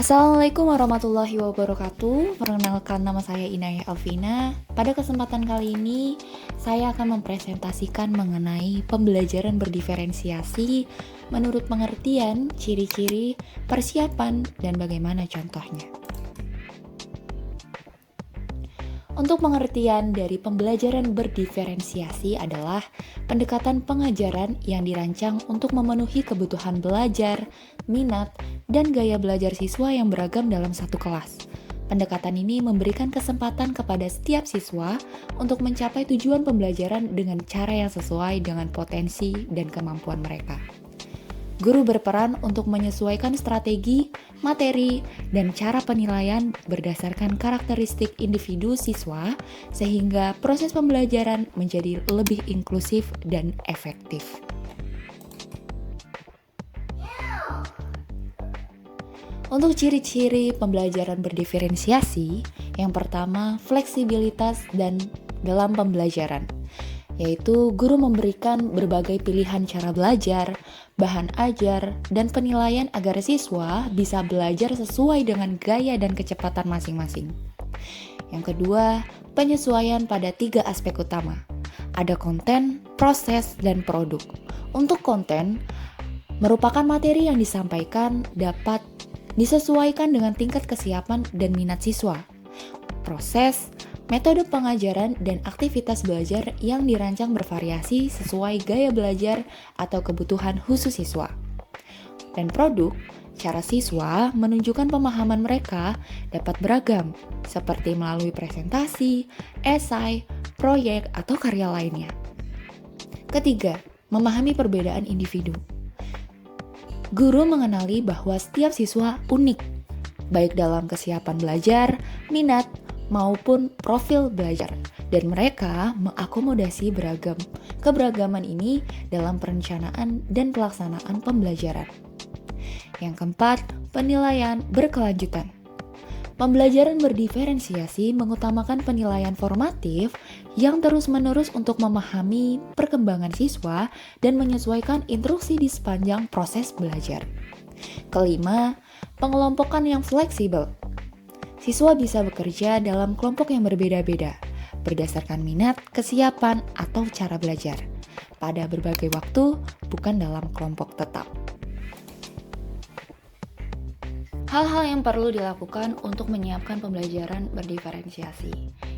Assalamualaikum warahmatullahi wabarakatuh. Perkenalkan, nama saya Inayah Alvina. Pada kesempatan kali ini, saya akan mempresentasikan mengenai pembelajaran berdiferensiasi menurut pengertian, ciri-ciri, persiapan, dan bagaimana contohnya. Untuk pengertian dari pembelajaran berdiferensiasi adalah pendekatan pengajaran yang dirancang untuk memenuhi kebutuhan belajar, minat, dan gaya belajar siswa yang beragam dalam satu kelas. Pendekatan ini memberikan kesempatan kepada setiap siswa untuk mencapai tujuan pembelajaran dengan cara yang sesuai dengan potensi dan kemampuan mereka. Guru berperan untuk menyesuaikan strategi, materi, dan cara penilaian berdasarkan karakteristik individu siswa sehingga proses pembelajaran menjadi lebih inklusif dan efektif. Untuk ciri-ciri pembelajaran berdiferensiasi, yang pertama fleksibilitas dan dalam pembelajaran, yaitu guru memberikan berbagai pilihan cara belajar, bahan ajar, dan penilaian agar siswa bisa belajar sesuai dengan gaya dan kecepatan masing-masing. Yang kedua, penyesuaian pada 3 aspek utama. Ada konten, proses, dan produk. Untuk konten, merupakan materi yang disampaikan dapat disesuaikan dengan tingkat kesiapan dan minat siswa. Proses, metode pengajaran dan aktivitas belajar yang dirancang bervariasi sesuai gaya belajar atau kebutuhan khusus siswa. Dan produk, cara siswa menunjukkan pemahaman mereka dapat beragam, seperti melalui presentasi, esai, proyek, atau karya lainnya. Ketiga, memahami perbedaan individu. Guru mengenali bahwa setiap siswa unik, baik dalam kesiapan belajar, minat, maupun profil belajar, dan mereka mengakomodasi keberagaman ini dalam perencanaan dan pelaksanaan pembelajaran. Yang keempat, penilaian berkelanjutan. Pembelajaran berdiferensiasi mengutamakan penilaian formatif yang terus-menerus untuk memahami perkembangan siswa dan menyesuaikan instruksi di sepanjang proses belajar. Kelima, pengelompokan yang fleksibel. Siswa bisa bekerja dalam kelompok yang berbeda-beda, berdasarkan minat, kesiapan, atau cara belajar, pada berbagai waktu, bukan dalam kelompok tetap. Hal-hal yang perlu dilakukan untuk menyiapkan pembelajaran berdiferensiasi.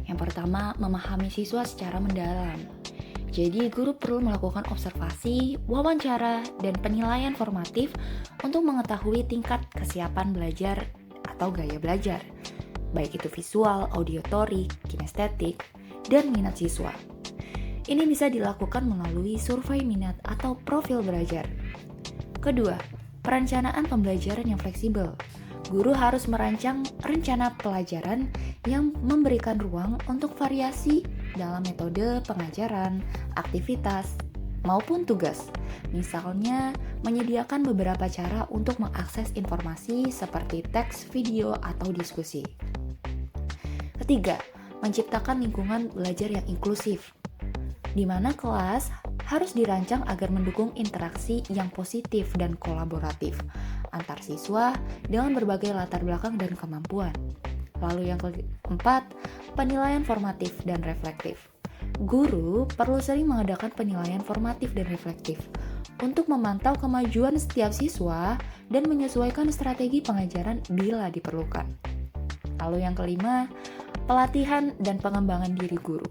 Yang pertama, memahami siswa secara mendalam. Jadi, guru perlu melakukan observasi, wawancara, dan penilaian formatif untuk mengetahui tingkat kesiapan belajar atau gaya belajar, baik itu visual, auditorik, kinestetik, dan minat siswa. Ini bisa dilakukan melalui survei minat atau profil belajar. Kedua, perencanaan pembelajaran yang fleksibel. Guru harus merancang rencana pelajaran yang memberikan ruang untuk variasi dalam metode pengajaran, aktivitas, maupun tugas. Misalnya, menyediakan beberapa cara untuk mengakses informasi seperti teks, video, atau diskusi. Ketiga, menciptakan lingkungan belajar yang inklusif, di mana kelas harus dirancang agar mendukung interaksi yang positif dan kolaboratif antar siswa dengan berbagai latar belakang dan kemampuan. Lalu yang keempat, penilaian formatif dan reflektif. Guru perlu sering mengadakan penilaian formatif dan reflektif untuk memantau kemajuan setiap siswa dan menyesuaikan strategi pengajaran bila diperlukan. Lalu yang kelima, pelatihan dan pengembangan diri guru.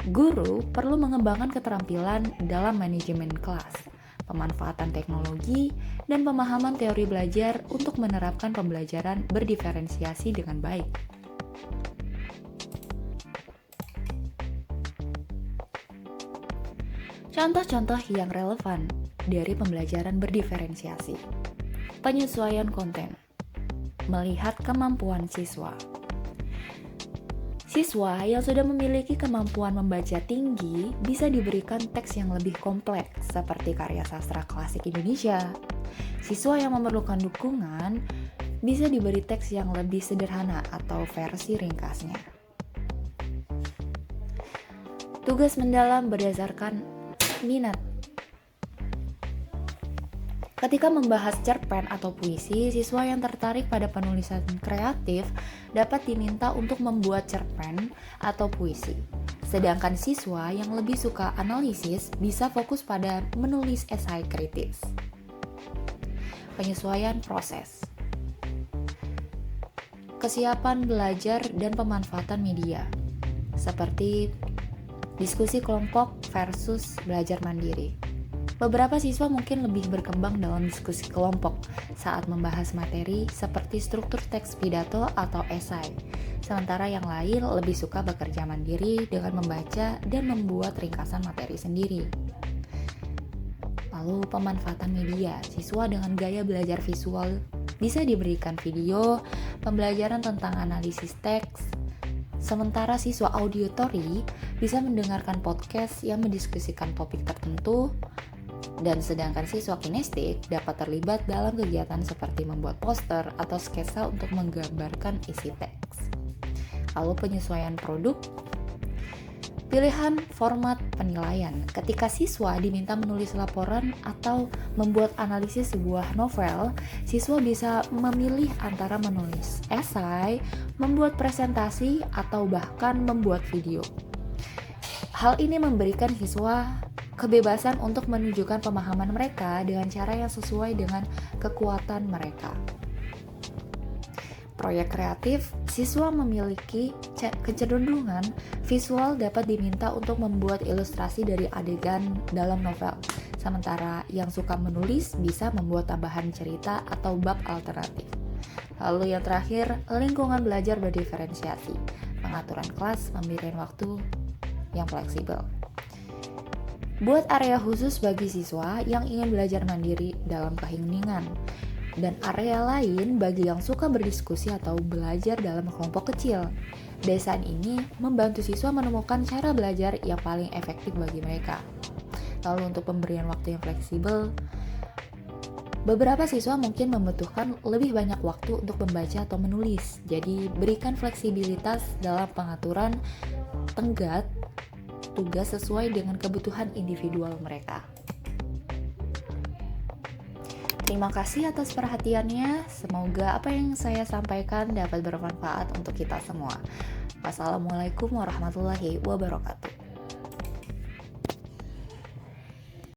Guru perlu mengembangkan keterampilan dalam manajemen kelas, pemanfaatan teknologi, dan pemahaman teori belajar untuk menerapkan pembelajaran berdiferensiasi dengan baik. Contoh-contoh yang relevan dari pembelajaran berdiferensiasi. Penyesuaian konten. Melihat kemampuan siswa. Siswa yang sudah memiliki kemampuan membaca tinggi bisa diberikan teks yang lebih kompleks seperti karya sastra klasik Indonesia. Siswa yang memerlukan dukungan bisa diberi teks yang lebih sederhana atau versi ringkasnya. Tugas mendalam berdasarkan minat. Ketika membahas cerpen atau puisi, siswa yang tertarik pada penulisan kreatif dapat diminta untuk membuat cerpen atau puisi. Sedangkan siswa yang lebih suka analisis bisa fokus pada menulis esai kritis. Penyesuaian proses. Kesiapan belajar dan pemanfaatan media, seperti diskusi kelompok versus belajar mandiri. Beberapa siswa mungkin lebih berkembang dalam diskusi kelompok saat membahas materi seperti struktur teks pidato atau esai, sementara yang lain lebih suka bekerja mandiri dengan membaca dan membuat ringkasan materi sendiri. Lalu pemanfaatan media, siswa dengan gaya belajar visual bisa diberikan video, pembelajaran tentang analisis teks, sementara siswa auditori bisa mendengarkan podcast yang mendiskusikan topik tertentu, dan sedangkan siswa kinestik dapat terlibat dalam kegiatan seperti membuat poster atau sketsa untuk menggambarkan isi teks. Lalu penyesuaian produk. Pilihan format penilaian. Ketika siswa diminta menulis laporan atau membuat analisis sebuah novel, siswa bisa memilih antara menulis esai, membuat presentasi, atau bahkan membuat video. Hal ini memberikan siswa kebebasan untuk menunjukkan pemahaman mereka dengan cara yang sesuai dengan kekuatan mereka. Proyek kreatif, siswa memiliki kecenderungan visual dapat diminta untuk membuat ilustrasi dari adegan dalam novel, sementara yang suka menulis bisa membuat tambahan cerita atau bab alternatif. Lalu yang terakhir, lingkungan belajar berdiferensiasi, pengaturan kelas, pemberian waktu yang fleksibel. Buat area khusus bagi siswa yang ingin belajar mandiri dalam keheningan, dan area lain bagi yang suka berdiskusi atau belajar dalam kelompok kecil. Desain ini membantu siswa menemukan cara belajar yang paling efektif bagi mereka. Lalu untuk pemberian waktu yang fleksibel, beberapa siswa mungkin membutuhkan lebih banyak waktu untuk membaca atau menulis. Jadi berikan fleksibilitas dalam pengaturan tenggat tugas sesuai dengan kebutuhan individual mereka. Terima kasih atas perhatiannya. Semoga apa yang saya sampaikan dapat bermanfaat untuk kita semua. Wassalamualaikum warahmatullahi wabarakatuh.